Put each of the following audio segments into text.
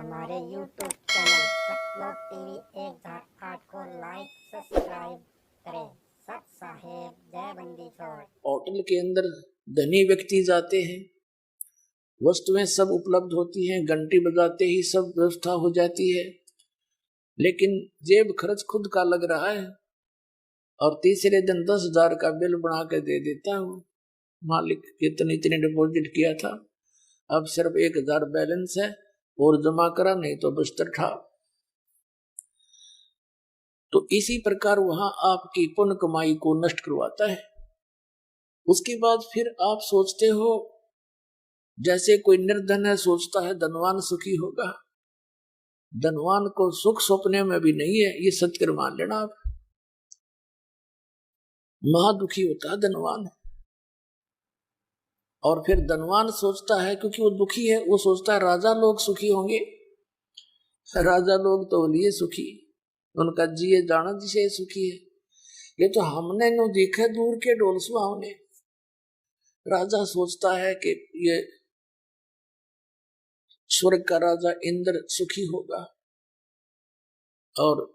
हमारे YouTube channel सतलोक TV 1008 को like subscribe करें। सत साहेब जय बंदी छोड़। होटल के अंदर धनी व्यक्ति जाते हैं, वस्तुएं सब उपलब्ध होती हैं, घंटी बजाते ही सब व्यवस्था हो जाती है, लेकिन जेब खर्च खुद का लग रहा है और तीसरे दिन 10,000 का बिल बना के दे देता हूँ। मालिक इतने डिपॉजिट किया था, अब सिर्फ 1,000 बैलेंस है और जमा करा, नहीं तो बिस्तर ठा। तो इसी प्रकार वहां आपकी पुण्य कमाई को नष्ट करवाता है। उसके बाद फिर आप सोचते हो जैसे कोई निर्धन है, सोचता है धनवान सुखी होगा। धनवान को सुख सपने में भी नहीं है, ये सत्य मान लेना आप। महादुखी होता है धनवान। और फिर धनवान सोचता है, क्योंकि वो दुखी है, वो सोचता है राजा लोग सुखी होंगे। राजा लोग तो लिए सुखी, उनका जिए जाना जिसे सुखी है। ये तो हमने नो देखे दूर के डोल सुहाव ने। राजा सोचता है कि ये स्वर्ग का राजा इंद्र सुखी होगा, और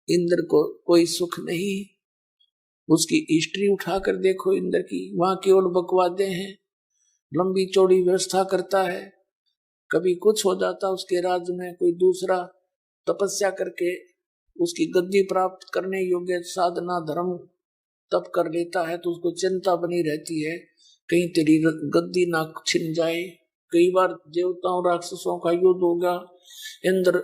इंद्र को कोई सुख नहीं। उसकी हिस्ट्री उठाकर देखो इंद्र की, वहां केवल बकवादे हैं, लंबी चौड़ी व्यवस्था करता है। कभी कुछ हो जाता उसके राज्य में, कोई दूसरा तपस्या करके उसकी गद्दी प्राप्त करने योग्य साधना धर्म तप कर लेता है, तो उसको चिंता बनी रहती है कहीं तेरी गद्दी ना छिन जाए। कई बार देवताओं राक्षसों का युद्ध हो गया, इंद्र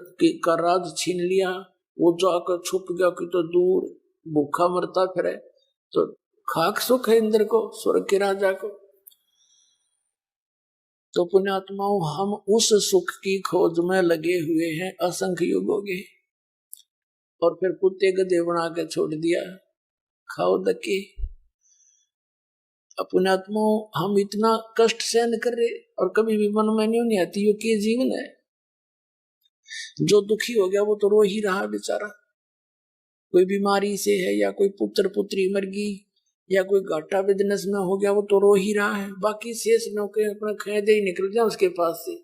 का राज छीन लिया, वो जाकर छुप गया कि तो दूर भूखा मरता फिरे, तो खाक सुख है इंद्र को, स्वर्ग के राजा को। तो पुण्यात्माओं, हम उस सुख की खोज में लगे हुए हैं असंख्य युगों के, और फिर कुत्ते गधे बना के छोड़ दिया, खाओ धक्के। पुण्यात्माओं, हम इतना कष्ट सहन कर रहे और कभी भी मन में नहीं आती ये क्या जीवन है। जो दुखी हो गया वो तो रो ही रहा बेचारा। कोई बीमारी से है, या कोई पुत्र पुत्री मर गई, या कोई घाटा बिजनेस में हो गया, वो तो रो ही रहा है। बाकी शेष नौके अपने खेदे ही निकल जाए उसके पास से,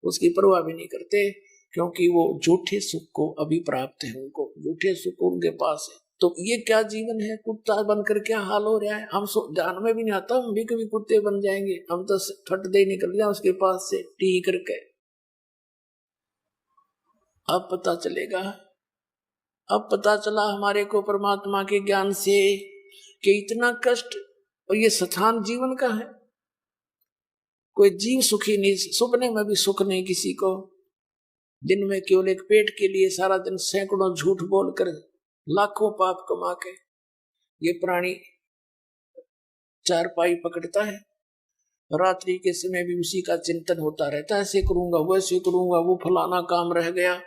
उसकी परवाह भी नहीं करते, क्योंकि वो झूठे सुख को अभी प्राप्त है, उनको झूठे सुख उनके पास है। तो ये क्या जीवन है, कुत्ता बनकर क्या हाल हो रहा है। हम ध्यान में भी नहीं आता हम भी कभी कुत्ते बन जाएंगे, हम तो फट दे निकल जाए उसके पास से टी करके। अब पता चलेगा, अब पता चला हमारे को परमात्मा के ज्ञान से कि इतना कष्ट, और ये स्थान जीवन का है। कोई जीव सुखी नहीं, सपने में भी सुख नहीं किसी को। दिन में केवल एक पेट के लिए सारा दिन सैकड़ों झूठ बोलकर लाखों पाप कमा के ये प्राणी चारपाई पकड़ता है। रात्रि के समय भी उसी का चिंतन होता रहता है, ऐसे करूंगा वैसे करूंगा, वो फलाना काम रह गया।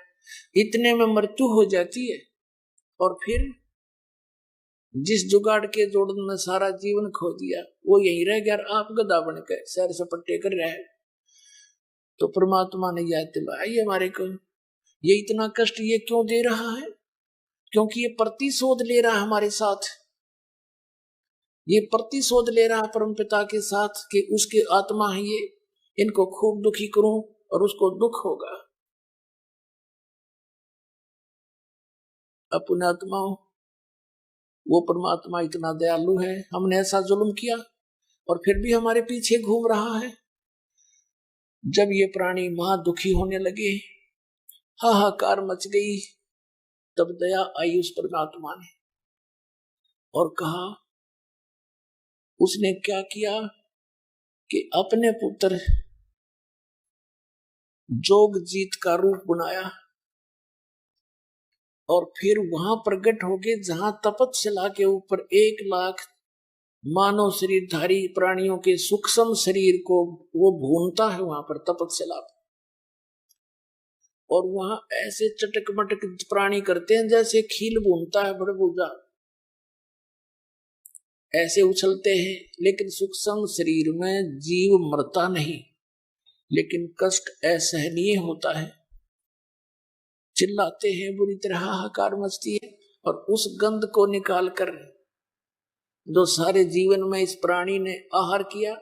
इतने में मृत्यु हो जाती है, और फिर जिस जुगाड़ के जोड़न में सारा जीवन खो दिया वो यही रह गया, आप गधा बन के सैर सपट्टे कर रहे हैं। तो परमात्मा ने याद दिलाई हमारे को, ये इतना कष्ट ये क्यों दे रहा है, क्योंकि ये प्रतिशोध ले रहा है हमारे साथ। ये प्रतिशोध ले रहा है परम पिता के साथ कि उसके आत्मा है ये, इनको खूब दुखी करूं और उसको दुख होगा। अपने आत्माओं, वो परमात्मा इतना दयालु है, हमने ऐसा जुल्म किया और फिर भी हमारे पीछे घूम रहा है। जब ये प्राणी महा दुखी होने लगे, हाहाकार मच गई, तब दया आई उस परमात्मा ने और कहा, उसने क्या किया कि अपने पुत्र जोगजीत का रूप बनाया और फिर वहां प्रकट हो गए जहां तपस्या के ऊपर 1,00,000 मानव शरीरधारी प्राणियों के सूक्ष्म शरीर को वो भूनता है वहां पर तपस्या। और वहां ऐसे चटक मटक प्राणी करते हैं जैसे खील भूनता है बड़बूजा, ऐसे उछलते हैं। लेकिन सूक्ष्म शरीर में जीव मरता नहीं, लेकिन कष्ट असहनीय होता है, चिल्लाते हैं, बुरी तरह हाहाकार मचती है। और उस गंध को निकाल कर जो सारे जीवन में इस प्राणी ने आहार किया,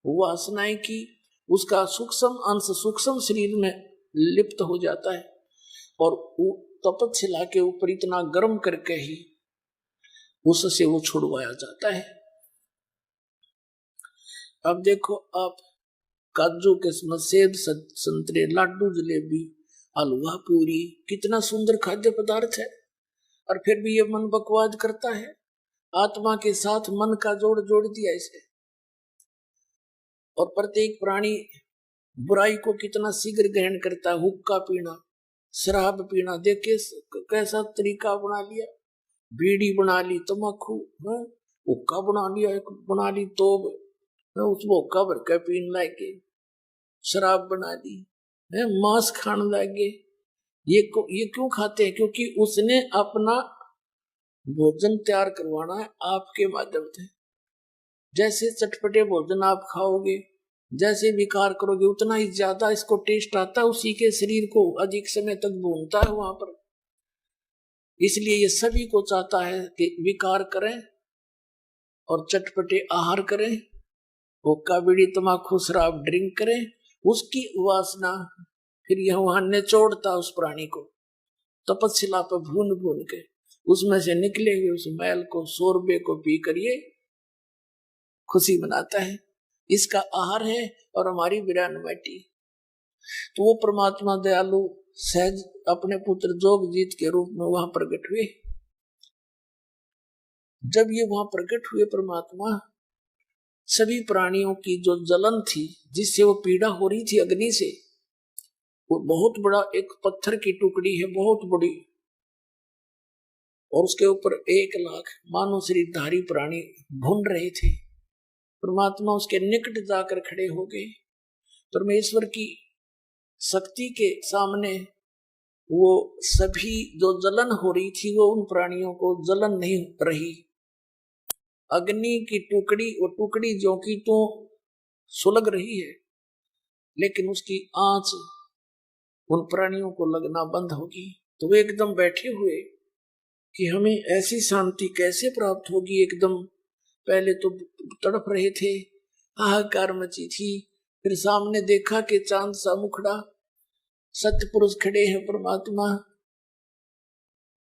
वासनाएं की, उसका सूक्ष्म अंश सूक्ष्म शरीर में लिप्त हो जाता है और तपस्या के ऊपर इतना गर्म करके ही उससे वो छुड़वाया जाता है। अब देखो आप, काजू किस्मत, सेब, संतरे, लाडू, जलेबी, हलवा, पूरी, कितना सुंदर खाद्य पदार्थ है, और फिर भी ये मन बकवाद करता है। आत्मा के साथ मन का जोड़ जोड़ दिया इसे। और प्रत्येक प्राणी बुराई को कितना शीघ्र ग्रहण करता है। हुक्का पीना, शराब पीना, देखे कैसा तरीका बना लिया। बीड़ी बना ली, तम्बाकू, हुक्का बना लिया, एक बना ली तोब, उसमें हुक्का भर के पीने लगे, शराब बना ली, मांस खाने लगे। ये क्यों खाते हैं? क्योंकि उसने अपना भोजन तैयार करवाना है आपके माध्यम से। जैसे चटपटे भोजन आप खाओगे, जैसे विकार करोगे, उतना ही ज्यादा इसको टेस्ट आता है, उसी के शरीर को अधिक समय तक भूनता है वहां पर। इसलिए ये सभी को चाहता है कि विकार करें और चटपटे आहार करें, हुक्का बीड़ी तम्बाकू शराब ड्रिंक करें। उसकी वासना फिर यह वहां निचोड़ता उस प्राणी को, तपस्या पर भून भून के उसमें से निकले हुए उस मैल को, शोरबे को पी कर ये खुशी मनाता है। इसका आहार है और हमारी विरान माटी। तो वो परमात्मा दयालु सहज अपने पुत्र जोगजीत के रूप में वहां प्रकट हुए। जब ये वहां प्रकट हुए परमात्मा, सभी प्राणियों की जो जलन थी, जिससे वो पीड़ा हो रही थी अग्नि से, वो बहुत बड़ा एक पत्थर की टुकड़ी है, बहुत बड़ी, और उसके ऊपर 1,00,000 मानव शरीरधारी प्राणी भून रहे थे। परमात्मा उसके निकट जाकर खड़े हो गए। परमेश्वर की शक्ति के सामने वो सभी जो जलन हो रही थी, वो उन प्राणियों को जलन नहीं रही। अग्नि की टुकड़ी, वो टुकड़ी जो की तो सुलग रही है, लेकिन उसकी आंच उन प्राणियों को लगना बंद होगी। तो वे एकदम बैठे हुए कि हमें ऐसी शांति कैसे प्राप्त होगी। एकदम पहले तो तड़प रहे थे, हाहाकार मची थी, फिर सामने देखा कि चांद सा मुखड़ा, सत्पुरुष खड़े हैं परमात्मा।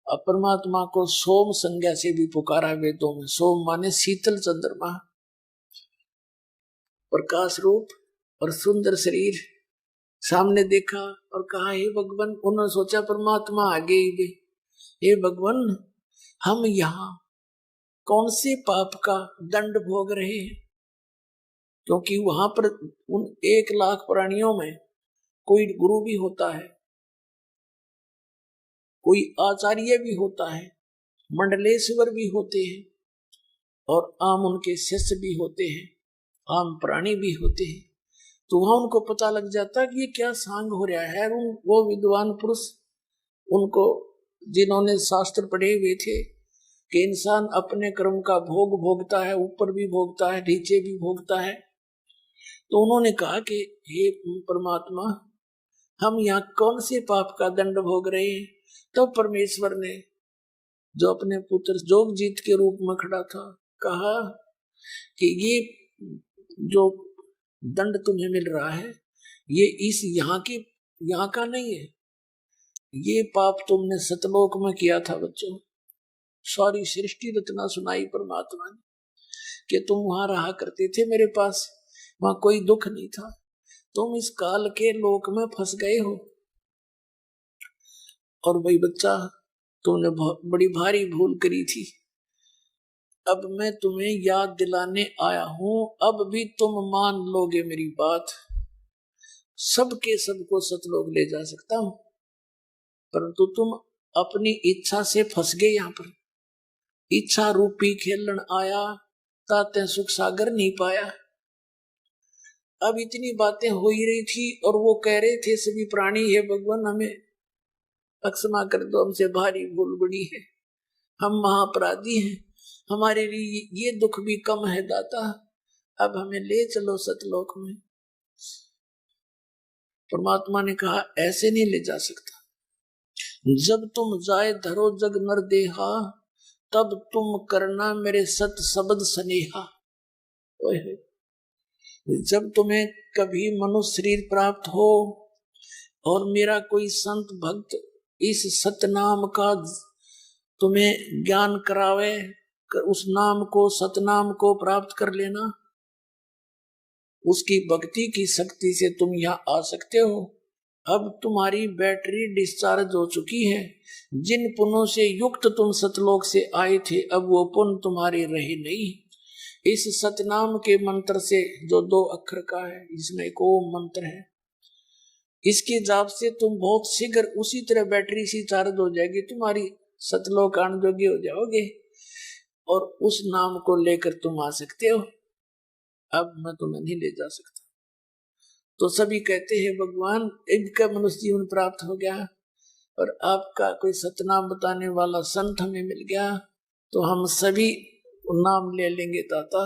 अब परमात्मा को सोम संज्ञा से भी पुकारा वेदों में। सोम माने शीतल चंद्रमा, प्रकाश रूप और सुंदर शरीर। सामने देखा और कहा, हे भगवान। उन्होंने सोचा परमात्मा आगे ही, हे भगवान, हम यहाँ कौन से पाप का दंड भोग रहे हैं? क्योंकि वहां पर उन 1,00,000 प्राणियों में कोई गुरु भी होता है, कोई आचार्य भी होता है, मंडलेश्वर भी होते हैं, और आम उनके शिष्य भी होते हैं, आम प्राणी भी होते हैं। तो वहां उनको पता लग जाता कि ये क्या सांग हो रहा है। वो विद्वान पुरुष, उनको जिन्होंने शास्त्र पढ़े हुए थे कि इंसान अपने कर्म का भोग भोगता है, ऊपर भी भोगता है, नीचे भी भोगता है। तो उन्होंने कहा कि हे परमात्मा, हम यहाँ कौन से पाप का दंड भोग रहे हैं? तो परमेश्वर ने, जो अपने पुत्र जोगजीत के रूप में खड़ा था, कहा कि ये जो दंड तुम्हें मिल रहा है, ये इस यहाँ का नहीं है। ये पाप तुमने सतलोक में किया था बच्चों। सारी सृष्टि रचना सुनाई परमात्मा ने कि तुम वहां रहा करते थे मेरे पास, वहां कोई दुख नहीं था, तुम इस काल के लोक में फंस गए हो। और भाई बच्चा, तुमने बड़ी भारी भूल करी थी। अब मैं तुम्हें याद दिलाने आया हूं, अब भी तुम मान लोगे मेरी बात। सबके सबको सतलोक ले जा सकता हूं, परंतु तुम अपनी इच्छा से फंस गए। यहां पर इच्छा रूपी खेलन आया, ताते सुख सागर नहीं पाया। अब इतनी बातें हो ही रही थी और वो कह रहे थे सभी प्राणी, है भगवान, हमें क्षमा कर दो, हमसे भारी भूल बड़ी है, हम महापराधी हैं, हमारे लिए ये दुख भी कम है दाता, अब हमें ले चलो सतलोक में। परमात्मा ने कहा, ऐसे नहीं ले जा सकता। जब तुम जाए धरो जग नर देहा, तब तुम करना मेरे सत शब्द स्नेहा। जब तुम्हें कभी मनुष्य शरीर प्राप्त हो और मेरा कोई संत भक्त इस सतनाम का तुम्हें ज्ञान करावे, उस नाम को, सतनाम को प्राप्त कर लेना। उसकी भक्ति की शक्ति से तुम यहाँ आ सकते हो। अब तुम्हारी बैटरी डिस्चार्ज हो चुकी है। जिन पुण्यों से युक्त तुम सतलोक से आए थे, अब वो पुण्य तुम्हारे रहे नहीं। इस सतनाम के मंत्र से, जो 2 अक्षर का है, इसमें एक ओम मंत्र है, इसके जाप से तुम बहुत शीघ्र उसी तरह बैटरी सी चार्ज हो जाएगी, तुम्हारी सतलोक आने जोगे हो जाओगे और उस नाम को लेकर तुम आ सकते हो। अब मैं तुम्हें नहीं ले जा सकता। तो सभी कहते हैं भगवान इनका मनुष्य जीवन प्राप्त हो गया और आपका कोई सतनाम बताने वाला संत हमें मिल गया, तो हम सभी नाम ले लेंगे दाता।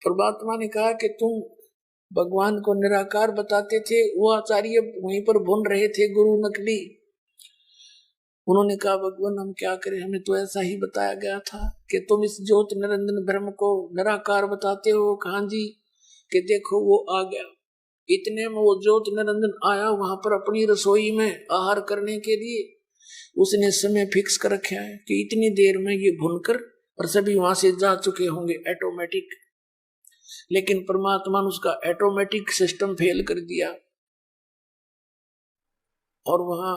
परमात्मा ने कहा कि तुम भगवान को निराकार बताते थे, वो आचार्य वहीं पर भून रहे थे, गुरु नकली। उन्होंने कहा भगवान हम क्या करें, हमें तो ऐसा ही बताया गया था कि तुम इस ज्योत निरंजन ब्रह्म को निराकार बताते हो। कहा जी कि देखो वो आ गया। इतने में वो ज्योत निरंजन आया वहां पर अपनी रसोई में आहार करने के लिए। उसने समय फिक्स कर रखा है कि इतनी देर में ये भुनकर और सभी वहां से जा चुके होंगे ऑटोमेटिक। लेकिन परमात्मा ने उसका ऑटोमेटिक सिस्टम फेल कर दिया और वहां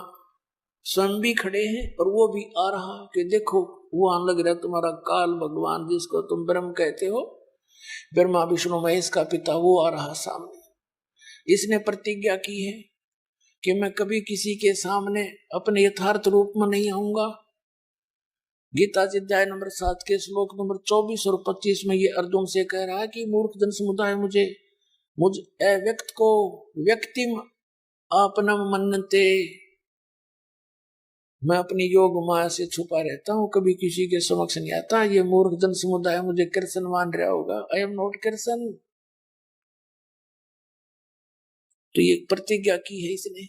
स्वयं भी खड़े हैं और वो भी आ रहा कि देखो वो आने लग रहा तुम्हारा काल भगवान, जिसको तुम ब्रह्म कहते हो, ब्रह्मा विष्णु महेश का पिता, वो आ रहा सामने। इसने प्रतिज्ञा की है कि मैं कभी किसी के सामने अपने यथार्थ रूप में नहीं आऊंगा। गीता जी अध्याय नंबर 7 के श्लोक नंबर 24 और 25 में ये अर्जुन से कह रहा है कि मूर्ख जन समुदाय मुझ व्यक्त को व्यक्तिम आपनम मन्नते, मैं अपनी योग माया से छुपा रहता हूँ, कभी किसी के समक्ष नहीं आता। ये मूर्ख जन समुदाय मुझे कृष्ण मान रहा होगा, आई एम नॉट कृष्ण। तो ये प्रतिज्ञा की है इसने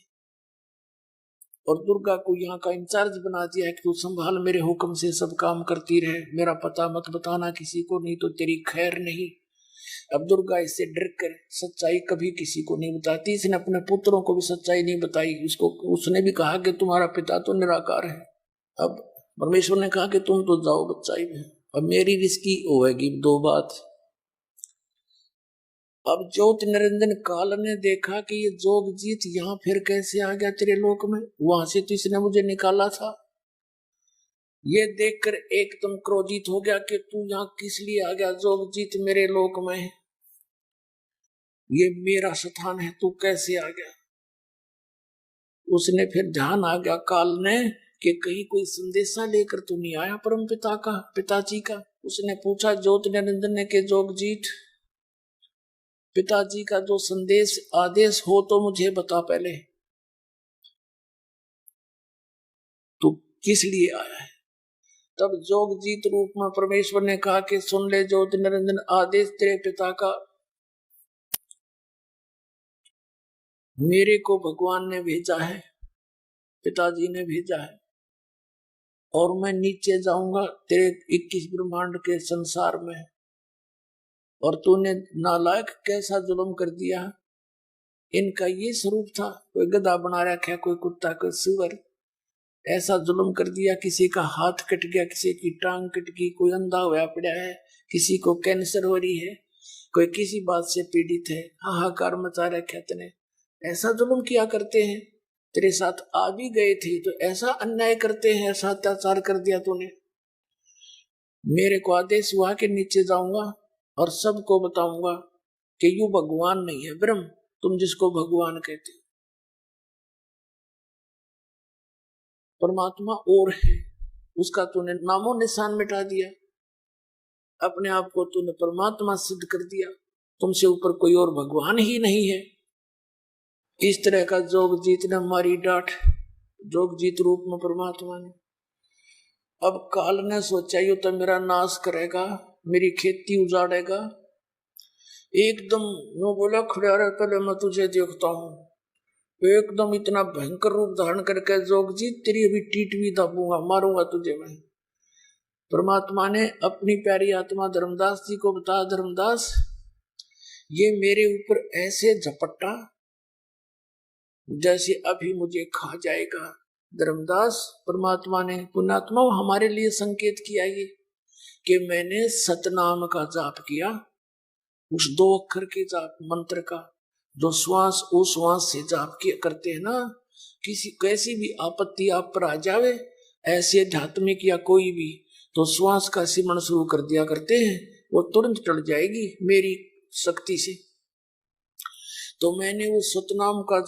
और दुर्गा को यहाँ का इंचार्ज बना दिया है कि तू संभाल, मेरे हुक्म से सब काम करती रहे, मेरा पता मत बताना किसी को, नहीं तो तेरी खैर नहीं। अब दुर्गा इससे डर कर सच्चाई कभी किसी को नहीं बताती। इसने अपने पुत्रों को भी सच्चाई नहीं बताई। उसने भी कहा कि तुम्हारा पिता तो निराकार है। अब परमेश्वर ने कहा कि तुम तो जाओ बच्चाई में, अब मेरी रिस्की होगी 2 बात। अब ज्योत निरंजन काल ने देखा कि ये जोगजीत यहाँ फिर कैसे आ गया तेरे लोक में, वहां से तो इसने मुझे निकाला था। ये देखकर एकदम क्रोधित हो गया कि तू यहाँ किस लिए आ गया जोगजीत मेरे लोक में, ये मेरा स्थान है, तू कैसे आ गया। उसने फिर ध्यान आ गया काल ने कि कहीं कोई संदेशा लेकर तो नहीं आया परम पिता का, पिताजी का। उसने पूछा ज्योत निरंजन ने कि जोगजीत पिताजी का जो संदेश आदेश हो तो मुझे बता पहले, तू किस लिए आया है। तब जोगजीत रूप में परमेश्वर ने कहा कि सुन ले ज्योत निरंजन, आदेश तेरे पिता का, मेरे को भगवान ने भेजा है, पिताजी ने भेजा है और मैं नीचे जाऊंगा तेरे 21 ब्रह्मांड के संसार में, और तूने नालायक कैसा जुल्म कर दिया। इनका ये स्वरूप था, कोई गधा बना रखा, कोई कुत्ता, कोई सुअर, ऐसा जुल्म कर दिया। किसी का हाथ कट गया, किसी की टांग कट गई, कोई अंधा हुआ पड़ा है, किसी को कैंसर हो रही है, कोई किसी बात से पीड़ित है, हाहाकार मचा रखा तने। ऐसा जुल्म किया करते हैं, तेरे साथ आ भी गए थे तो ऐसा अन्याय करते हैं, ऐसा अत्याचार कर दिया तूने। मेरे को आदेश हुआ कि नीचे जाऊंगा और सबको बताऊंगा कि यू भगवान नहीं है ब्रह्म, तुम जिसको भगवान कहते हो, परमात्मा और है, उसका तूने नामो निशान मिटा दिया, अपने आप को तूने परमात्मा सिद्ध कर दिया, तुमसे ऊपर कोई और भगवान ही नहीं है। इस तरह का जोगजीत ने हमारी डांट, जोगजीत रूप में परमात्मा ने। अब काल ने सोचा ये तो मेरा नाश करेगा, मेरी खेती उजाड़ेगा। एकदम वो बोला खड़ा रह, पहले मैं तुझे देखता हूं। एकदम इतना भयंकर रूप धारण करके जोगजीत तेरी अभी टीट भी दाबूंगा, मारूंगा तुझे मैं। परमात्मा ने अपनी प्यारी आत्मा धर्मदास जी को बताया, धर्मदास ये मेरे ऊपर ऐसे झपट्टा जैसे अभी मुझे खा जाएगा। धर्मदास परमात्मा ने पुण्यात्मा हमारे लिए संकेत किया ये कि मैंने सतनाम का जाप किया, उस 2 अक्षर के जाप मंत्र का, जो श्वास उश्वास से जाप किया करते हैं ना, किसी कैसी भी आपत्ति आप पर आ जावे, ऐसे आध्यात्मिक या कोई भी, तो श्वास का सिमरण शुरू कर दिया करते हैं, वो तुरंत टल जाएगी मेरी शक्ति से। तो मैंने वो सतनाम का